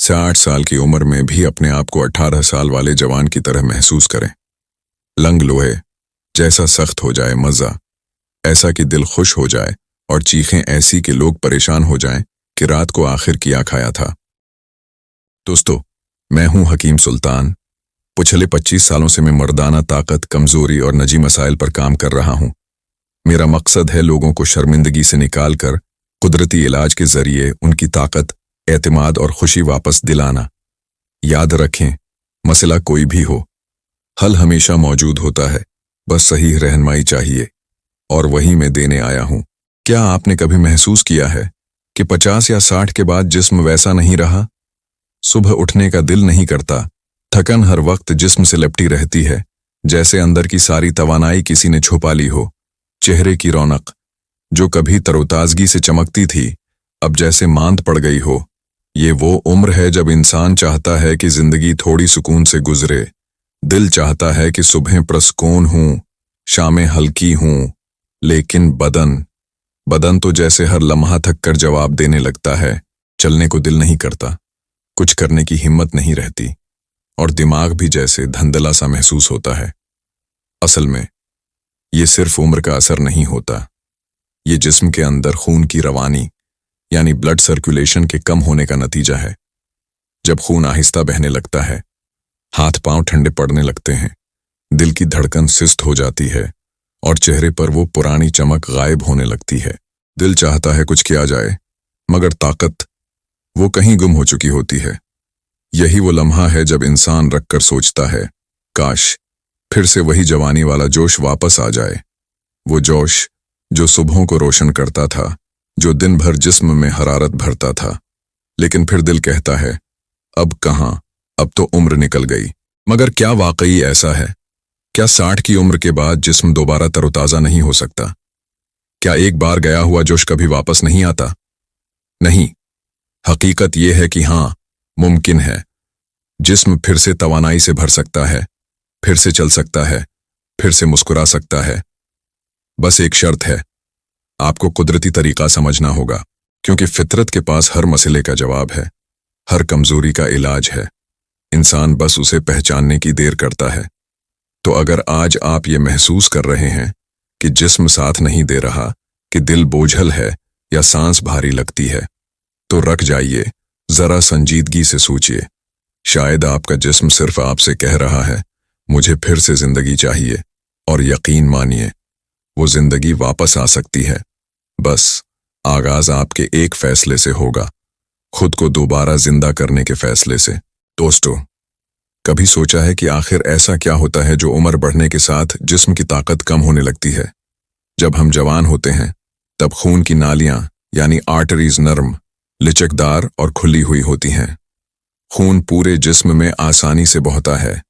60 साल की उम्र में भी अपने आप को 18 साल वाले जवान की तरह महसूस करें। लंग लोहे जैसा सख्त हो जाए मज़ा, ऐसा कि दिल खुश हो जाए और चीखें ऐसी कि लोग परेशान हो जाएं कि रात को आखिर क्या खाया था। दोस्तों, मैं हूं हकीम सुल्तान। पिछले 25 सालों से मैं मर्दाना ताकत, कमजोरी और निजी मसाइल पर काम कर रहा हूं। मेरा मकसद है लोगों को शर्मिंदगी से निकालकर कुदरती इलाज के जरिए उनकी ताकत, एतमाद और खुशी वापस दिलाना। याद रखें, मसला कोई भी हो, हल हमेशा मौजूद होता है, बस सही रहनुमाई चाहिए, और वही मैं देने आया हूं। क्या आपने कभी महसूस किया है कि 50 या 60 के बाद जिस्म वैसा नहीं रहा? सुबह उठने का दिल नहीं करता, थकन हर वक्त जिस्म से लिपटी रहती है, जैसे अंदर की सारी तवानाई किसी ने छुपा ली हो। चेहरे की रौनक जो कभी तरोताजगी से चमकती थी, अब जैसे मांद पड़ गई हो। ये वो उम्र है जब इंसान चाहता है कि जिंदगी थोड़ी सुकून से गुजरे। दिल चाहता है कि सुबहें पुरस्कून हूं, शामें हल्की हूं, लेकिन बदन तो जैसे हर लम्हा थक कर जवाब देने लगता है। चलने को दिल नहीं करता, कुछ करने की हिम्मत नहीं रहती, और दिमाग भी जैसे धंधला सा महसूस होता है। असल में ये सिर्फ उम्र का असर नहीं होता, ये जिस्म के अंदर खून की रवानी यानी ब्लड सर्कुलेशन के कम होने का नतीजा है। जब खून आहिस्ता बहने लगता है, हाथ पांव ठंडे पड़ने लगते हैं, दिल की धड़कन सुस्त हो जाती है और चेहरे पर वो पुरानी चमक गायब होने लगती है। दिल चाहता है कुछ किया जाए, मगर ताकत वो कहीं गुम हो चुकी होती है। यही वो लम्हा है जब इंसान रख कर सोचता है, काश फिर से वही जवानी वाला जोश वापस आ जाए। वो जोश जो सुबहों को रोशन करता था, जो दिन भर जिस्म में हरारत भरता था। लेकिन फिर दिल कहता है, अब कहां, अब तो उम्र निकल गई। मगर क्या वाकई ऐसा है? क्या 60 की उम्र के बाद जिस्म दोबारा तरोताजा नहीं हो सकता? क्या एक बार गया हुआ जोश कभी वापस नहीं आता? नहीं, हकीकत यह है कि हां, मुमकिन है। जिस्म फिर से तवानाई से भर सकता है, फिर से चल सकता है, फिर से मुस्कुरा सकता है। बस एक शर्त है, आपको कुदरती तरीका समझना होगा, क्योंकि फितरत के पास हर मसले का जवाब है, हर कमजोरी का इलाज है। इंसान बस उसे पहचानने की देर करता है। तो अगर आज आप ये महसूस कर रहे हैं कि जिस्म साथ नहीं दे रहा, कि दिल बोझल है या सांस भारी लगती है, तो रख जाइए, जरा संजीदगी से सोचिए। शायद आपका जिस्म सिर्फ आपसे कह रहा है, मुझे फिर से जिंदगी चाहिए, और यकीन मानिए, वो जिंदगी वापस आ सकती है। बस आगाज आपके एक फैसले से होगा, खुद को दोबारा जिंदा करने के फैसले से। दोस्तों, कभी सोचा है कि आखिर ऐसा क्या होता है जो उम्र बढ़ने के साथ जिस्म की ताकत कम होने लगती है? जब हम जवान होते हैं, तब खून की नालियां यानी आर्टरीज नरम, लचकदार और खुली हुई होती हैं। खून पूरे जिस्म में आसानी से बहता है,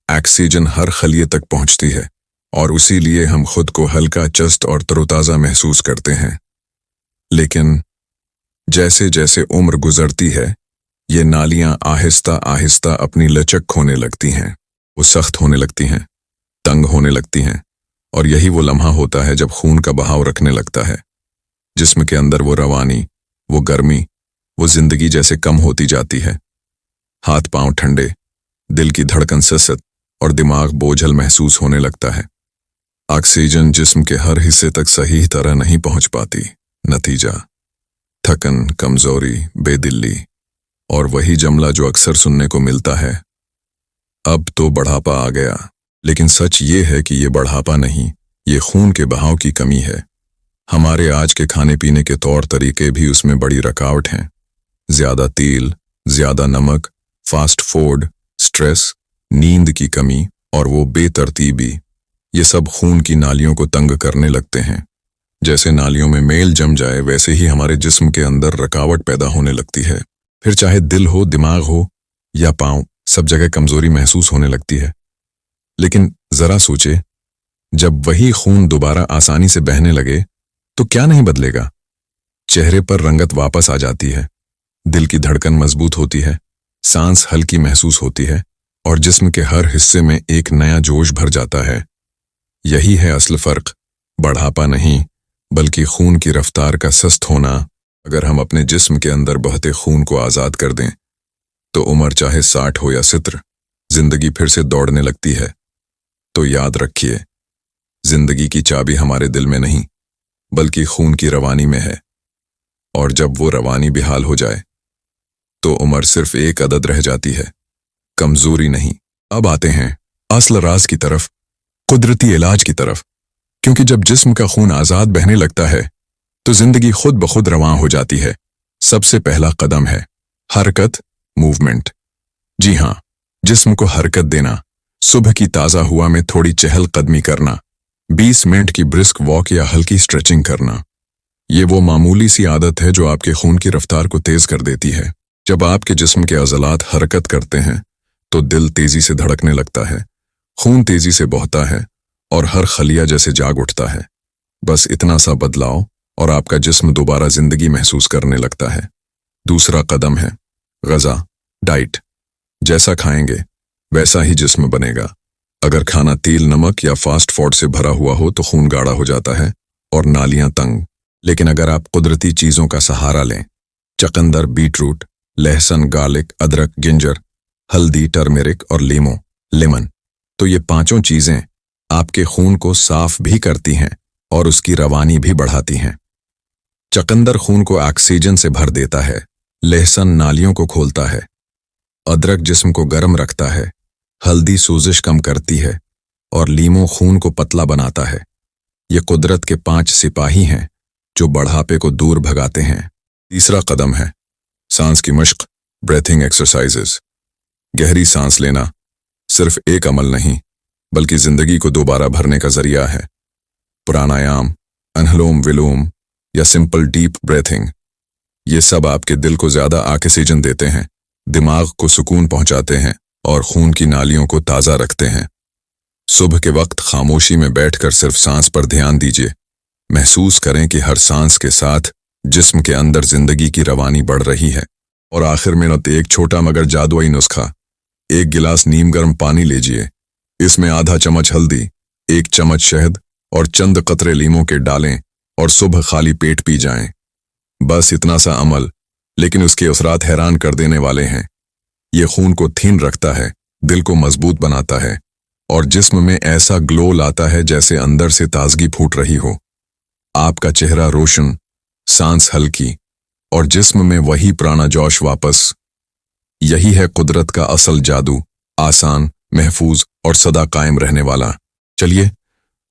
ऑक्सीजन हर खलिए तक पहुंचती है, और उसी लिए हम खुद को हल्का, चस्त और तरोताजा महसूस करते हैं। लेकिन जैसे जैसे उम्र गुजरती है, ये नालियां आहिस्ता आहिस्ता अपनी लचक खोने लगती हैं, वो सख्त होने लगती हैं, तंग होने लगती हैं, और यही वो लम्हा होता है जब खून का बहाव रखने लगता है। जिस्म के अंदर वो रवानी, वो गर्मी, वो जिंदगी जैसे कम होती जाती है। हाथ पांव ठंडे, दिल की धड़कन सस्त और दिमाग बोझल महसूस होने लगता है। ऑक्सीजन जिस्म के हर हिस्से तक सही तरह नहीं पहुंच पाती। नतीजा थकन, कमजोरी, बेदिली, और वही जमला जो अक्सर सुनने को मिलता है, अब तो बढ़ापा आ गया। लेकिन सच ये है कि ये बढ़ापा नहीं, ये खून के बहाव की कमी है। हमारे आज के खाने पीने के तौर तरीके भी उसमें बड़ी रुकावट हैं। ज्यादा तेल, ज्यादा नमक, फास्ट फूड, स्ट्रेस, नींद की कमी और वो बेतरतीबी, ये सब खून की नालियों को तंग करने लगते हैं। जैसे नालियों में मेल जम जाए, वैसे ही हमारे जिस्म के अंदर रुकावट पैदा होने लगती है। फिर चाहे दिल हो, दिमाग हो या पांव, सब जगह कमजोरी महसूस होने लगती है। लेकिन जरा सोचे, जब वही खून दोबारा आसानी से बहने लगे तो क्या नहीं बदलेगा? चेहरे पर रंगत वापस आ जाती है, दिल की धड़कन मजबूत होती है, सांस हल्की महसूस होती है, और जिस्म के हर हिस्से में एक नया जोश भर जाता है। यही है असल फर्क, बढ़ापा नहीं बल्कि खून की रफ्तार का सस्त होना। अगर हम अपने जिस्म के अंदर बहते खून को आज़ाद कर दें, तो उम्र चाहे 60 हो या 70, जिंदगी फिर से दौड़ने लगती है। तो याद रखिए, जिंदगी की चाबी हमारे दिल में नहीं बल्कि खून की रवानी में है, और जब वो रवानी बेहाल हो जाए तो उम्र सिर्फ एक अदद रह जाती है, कमजोरी नहीं। अब आते हैं असल राज की तरफ, कुदरती इलाज की तरफ, क्योंकि जब जिस्म का खून आजाद बहने लगता है तो जिंदगी खुद ब खुद रवां हो जाती है। सबसे पहला कदम है हरकत, मूवमेंट। जी हाँ, जिस्म को हरकत देना। सुबह की ताज़ा हवा में थोड़ी चहल कदमी करना, 20 मिनट की ब्रिस्क वॉक या हल्की स्ट्रेचिंग करना। ये वो मामूली सी आदत है जो आपके खून की रफ्तार को तेज कर देती है। जब आपके जिस्म के अज़लात हरकत करते हैं तो दिल तेजी से धड़कने लगता है, खून तेजी से बहता है और हर खलिया जैसे जाग उठता है। बस इतना सा बदलाव और आपका जिस्म दोबारा जिंदगी महसूस करने लगता है। दूसरा कदम है ग़िज़ा, डाइट। जैसा खाएंगे वैसा ही जिस्म बनेगा। अगर खाना तेल, नमक या फास्ट फूड से भरा हुआ हो तो खून गाढ़ा हो जाता है और नालियां तंग। लेकिन अगर आप कुदरती चीजों का सहारा लें, चकंदर, बीटरूट, लहसुन, गार्लिक, अदरक, जिंजर, हल्दी, टर्मेरिक और लेमन, तो ये पांचों चीजें आपके खून को साफ भी करती हैं और उसकी रवानी भी बढ़ाती हैं। चकंदर खून को ऑक्सीजन से भर देता है, लहसुन नालियों को खोलता है, अदरक जिस्म को गर्म रखता है, हल्दी सोजिश कम करती है और लीमो खून को पतला बनाता है। ये कुदरत के 5 सिपाही हैं जो बढ़ापे को दूर भगाते हैं। तीसरा कदम है सांस की मश्क, ब्रीथिंग एक्सरसाइजेस। गहरी सांस लेना सिर्फ एक अमल नहीं बल्कि जिंदगी को दोबारा भरने का जरिया है। प्राणायाम, अनुलोम विलोम या सिंपल डीप ब्रीथिंग, ये सब आपके दिल को ज्यादा ऑक्सीजन देते हैं, दिमाग को सुकून पहुंचाते हैं और खून की नालियों को ताज़ा रखते हैं। सुबह के वक्त खामोशी में बैठकर सिर्फ सांस पर ध्यान दीजिए। महसूस करें कि हर सांस के साथ जिस्म के अंदर जिंदगी की रवानी बढ़ रही है। और आखिर में एक छोटा मगर जादुई नुस्खा, 1 गिलास नीम गर्म पानी लीजिए, इसमें आधा चम्मच हल्दी, 1 चम्मच शहद और चंद कतरे लीमों के डालें और सुबह खाली पेट पी जाएं। बस इतना सा अमल, लेकिन उसके असरात हैरान कर देने वाले हैं। ये खून को थीन रखता है, दिल को मजबूत बनाता है और जिस्म में ऐसा ग्लो लाता है जैसे अंदर से ताजगी फूट रही हो। आपका चेहरा रोशन, सांस हल्की और जिस्म में वही पुराना जोश वापस। यही है कुदरत का असल जादू, आसान, महफूज और सदा कायम रहने वाला। चलिए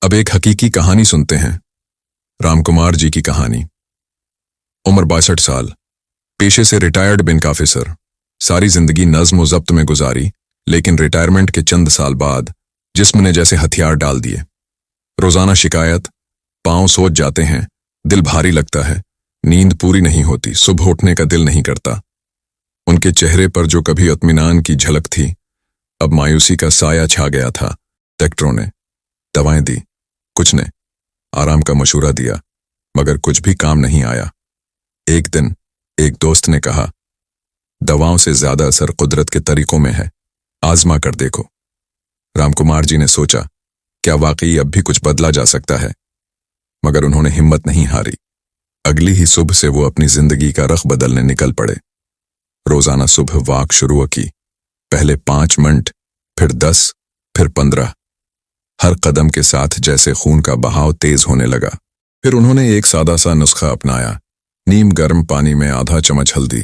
अब एक हकीकी कहानी सुनते हैं, रामकुमार जी की कहानी। उम्र 62 साल, पेशे से रिटायर्ड बैंक ऑफिसर। सारी जिंदगी नज्म व जब्त में गुजारी, लेकिन रिटायरमेंट के चंद साल बाद जिस्म ने जैसे हथियार डाल दिए। रोजाना शिकायत, पांव सोच जाते हैं, दिल भारी लगता है, नींद पूरी नहीं होती, सुबह उठने का दिल नहीं करता। उनके चेहरे पर जो कभी इत्मीनान की झलक थी, अब मायूसी का साया छा गया था। डॉक्टरों ने दवाएं दी, कुछ ने आराम का मशवरा दिया, मगर कुछ भी काम नहीं आया। एक दिन एक दोस्त ने कहा, दवाओं से ज्यादा असर कुदरत के तरीकों में है, आजमा कर देखो। रामकुमार जी ने सोचा, क्या वाकई अब भी कुछ बदला जा सकता है? मगर उन्होंने हिम्मत नहीं हारी। अगली ही सुबह से वो अपनी जिंदगी का रख बदलने निकल पड़े। रोजाना सुबह वॉक शुरू की, पहले 5 मिनट, फिर 10, फिर 15। हर कदम के साथ जैसे खून का बहाव तेज होने लगा। फिर उन्होंने एक सादा सा नुस्खा अपनाया, नीम गर्म पानी में आधा चम्मच हल्दी,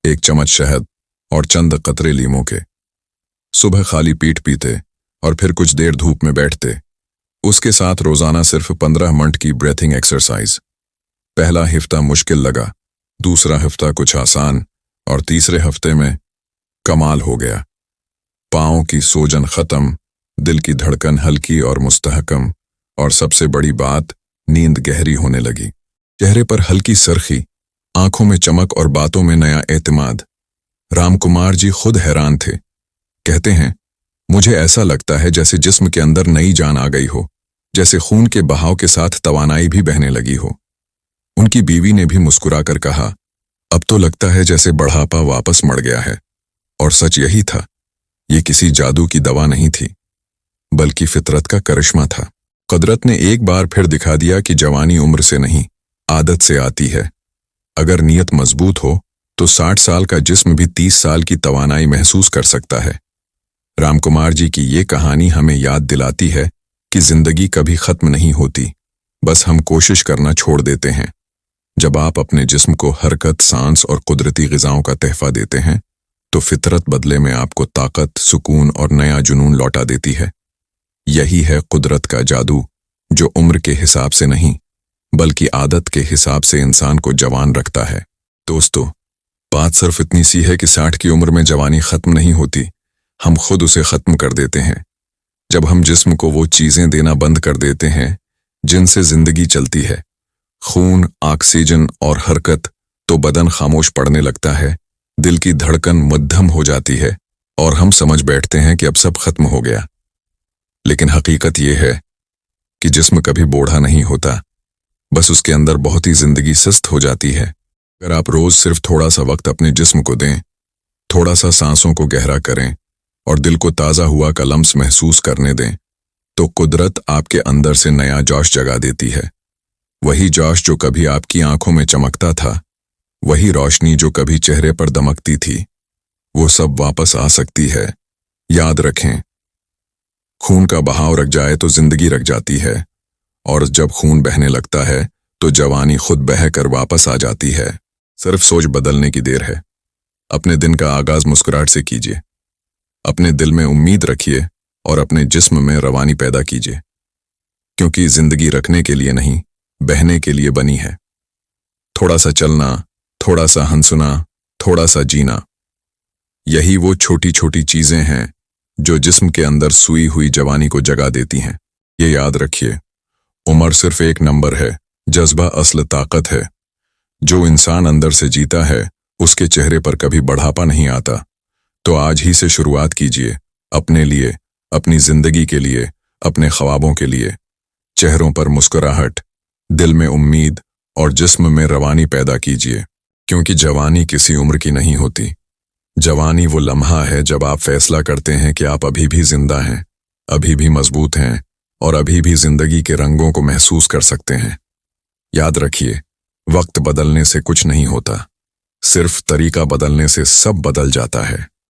1 चम्मच शहद और चंद कतरे लीमों के। सुबह खाली पेट पीते और फिर कुछ देर धूप में बैठते। उसके साथ रोजाना सिर्फ 15 मिनट की ब्रीथिंग एक्सरसाइज। पहला हफ्ता मुश्किल लगा, दूसरा हफ्ता कुछ आसान और तीसरे हफ्ते में कमाल हो गया। पाँव की सूजन खत्म, दिल की धड़कन हल्की और मुस्तहकम, और सबसे बड़ी बात, नींद गहरी होने लगी। चेहरे पर हल्की सरखी, आंखों में चमक और बातों में नया एतमाद। रामकुमार जी खुद हैरान थे। कहते हैं, मुझे ऐसा लगता है जैसे जिस्म के अंदर नई जान आ गई हो, जैसे खून के बहाव के साथ तवानाई भी बहने लगी हो। उनकी बीवी ने भी मुस्कुराकर कहा, अब तो लगता है जैसे बढ़ापा वापस मड़ गया है। और सच यही था, ये किसी जादू की दवा नहीं थी, बल्कि फितरत का करिश्मा था। कुदरत ने एक बार फिर दिखा दिया कि जवानी उम्र से नहीं, आदत से आती है। अगर नीयत मजबूत हो तो 60 साल का जिस्म भी 30 साल की तवानाई महसूस कर सकता है। रामकुमार जी की ये कहानी हमें याद दिलाती है कि जिंदगी कभी खत्म नहीं होती, बस हम कोशिश करना छोड़ देते हैं। जब आप अपने जिस्म को हरकत, सांस और कुदरती ग़िज़ाओं का तोहफा देते हैं, तो फितरत बदले में आपको ताकत, सुकून और नया जुनून लौटा देती है। यही है कुदरत का जादू, जो उम्र के हिसाब से नहीं बल्कि आदत के हिसाब से इंसान को जवान रखता है। दोस्तों, बात सिर्फ इतनी सी है कि 60 की उम्र में जवानी खत्म नहीं होती, हम खुद उसे खत्म कर देते हैं। जब हम जिस्म को वो चीजें देना बंद कर देते हैं जिनसे जिंदगी चलती है, खून, ऑक्सीजन और हरकत, तो बदन खामोश पड़ने लगता है, दिल की धड़कन मध्यम हो जाती है और हम समझ बैठते हैं कि अब सब खत्म हो गया। लेकिन हकीकत यह है कि जिस्म कभी बूढ़ा नहीं होता, बस उसके अंदर बहुत ही जिंदगी सुस्त हो जाती है। अगर आप रोज सिर्फ थोड़ा सा वक्त अपने जिस्म को दें, थोड़ा सा सांसों को गहरा करें और दिल को ताज़ा हुआ का लम्स महसूस करने दें, तो कुदरत आपके अंदर से नया जोश जगा देती है। वही जोश जो कभी आपकी आंखों में चमकता था, वही रोशनी जो कभी चेहरे पर दमकती थी, वो सब वापस आ सकती है। याद रखें, खून का बहाव रख जाए तो जिंदगी रख जाती है, और जब खून बहने लगता है तो जवानी खुद बह कर वापस आ जाती है। सिर्फ सोच बदलने की देर है। अपने दिन का आगाज मुस्कुराहट से कीजिए, अपने दिल में उम्मीद रखिए और अपने जिस्म में रवानी पैदा कीजिए, क्योंकि जिंदगी रखने के लिए नहीं, बहने के लिए बनी है। थोड़ा सा चलना, थोड़ा सा हंसना, थोड़ा सा जीना, यही वो छोटी छोटी चीजें हैं जो जिस्म के अंदर सूई हुई जवानी को जगा देती हैं। ये याद रखिए, उम्र सिर्फ एक नंबर है, जज्बा असल ताकत है। जो इंसान अंदर से जीता है, उसके चेहरे पर कभी बढ़ापा नहीं आता। तो आज ही से शुरुआत कीजिए, अपने लिए, अपनी जिंदगी के लिए, अपने ख्वाबों के लिए। चेहरों पर मुस्कुराहट, दिल में उम्मीद और जिस्म में रवानी पैदा कीजिए, क्योंकि जवानी किसी उम्र की नहीं होती। जवानी वो लम्हा है जब आप फैसला करते हैं कि आप अभी भी जिंदा हैं, अभी भी मजबूत हैं और अभी भी जिंदगी के रंगों को महसूस कर सकते हैं। याद रखिए, वक्त बदलने से कुछ नहीं होता, सिर्फ तरीका बदलने से सब बदल जाता है।